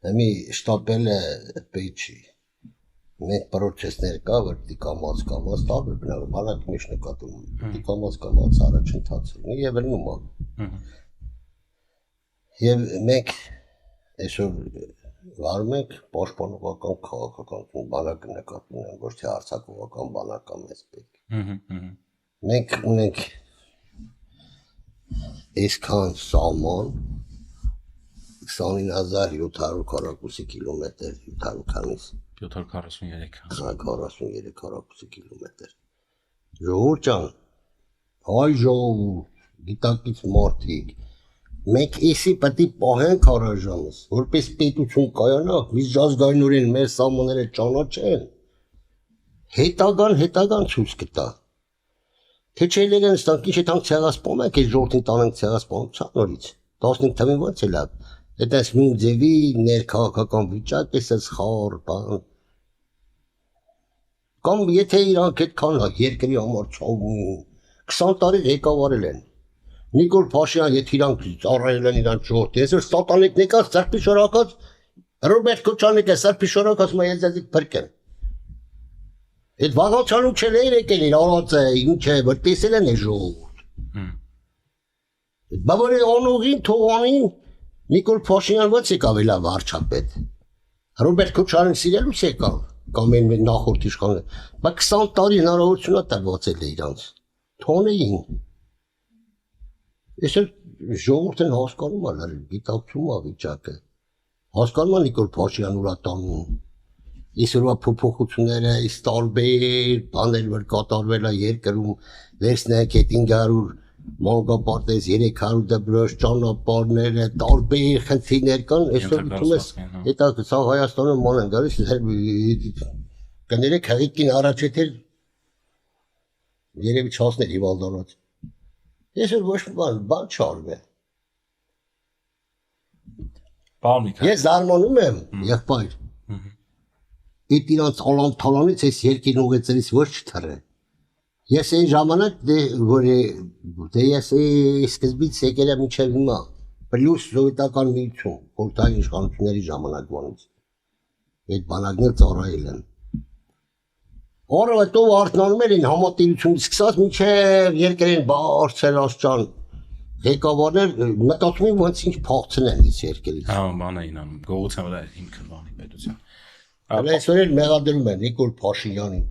Εμի շտապել է պեյջի, մենք պրոչեսներ կա, որ դի կամաց տարբեր բնավ, բանակի մեջ նկատում, դի կամաց առաջ ընթացել, և ելնում ան։ Եվ մենք այսօր վարում ենք պաշտպանողական քաղաքականություն բանակը նկատում են, ոչ թե հարձակողական բանակա մեզ պետք։ Մենք ունենք այսքան սահման 29700 քառակուսի կիլոմետր, 743 քառակուսի կիլոմետր։ Ժողովուրդ ջան, հայ ժողովուրդ, գիտակից մարդիկ, մենք էսի պետք է պահենք առայժմս, որպես պետություն կայանա, միջազգայինորեն մեր սահմանները ճանաչեն, հետագան ցույց կտա։ Թե չէ ելեն ստանք ինչ եթանք ցեղասպանում ենք, այս ժողովրդին տանենք ցեղասպանության նորից։ 15 թվին ո՞նց է լավ։ Այդպես նույն ձևի ներքաղաքական վիճակ, այսպես խոր բան։ Կամ եթե իրանք այդքան երկրի համար ցավում, 20 տարի ղեկավարել են։ Նիկոլ Փաշինյան, եթե իրանք ծառայել են իրանք ժողովրդի, այսօր ստատանիկ նեկած սրբի շորակած, Ռոբերտ Քոչարյանը սրբի շորակած մայեզազիկ փրկեն։ Այդ վաղանցանու չել էր եկել իր արածը, ինչ է, որ տեսել են այս ժողովուրդ։ Բա որ անուղին, թողանին, Նիկոլ Փաշինյան ո՞նց եկավ էլա վարչապետ։ Ռոբերտ Քոչարյանը սիրելուց եկավ, կամ են նախորդ իշխանը, բա 20 տարի հնարավորություն է տրված է իրանց։ Թողնեին։ Այսօր ժողովուրդն հասկանում է, գիտակցում է վիճակը։ Հասկանում է Նիկոլ Փաշինյանն ուր է տանում։ Այսօրվա փոփոխությունները, այս տարբեր բաներ, որ կատարվել է երկրում, վերցնենք այդ 500 մանկապարտեզ, 300 դպրոց, ճանապարհները, տարբեր խնդիրներ կան, այսօր ուտում ես, հետա սա Հայաստանը ման են գալիս, կներեք հղիկին առաջ եթեր երևի չասներ հիվալդանոց։ Այսօր ոչ մի բան չարվել։ Ես զարմանում եմ, եղբայր, այդ իրանց թալանից այս երկին ուղեցրից ոչ չթռը։ Ես այն ժամանակ, որ ես սկզբից եկել եմ մինչև հիմա, պլյուս սովետական միություն, խորհրդային իշխանությունների ժամանակվանից, այդ բանակներ ծառայել են։ Օրը հետո արթնանում էին համատիրությունից սկսած մինչև երկրին բարձր աստիճան ղեկավարներ մտածում են ոնց ինչ փախցնեն այս երկրից։ Հա, բան էին անում, գողության վրա հիմքը բանի պետության։ Այսօր էլ մեղադրում են Նիկոլ Փաշինյանին։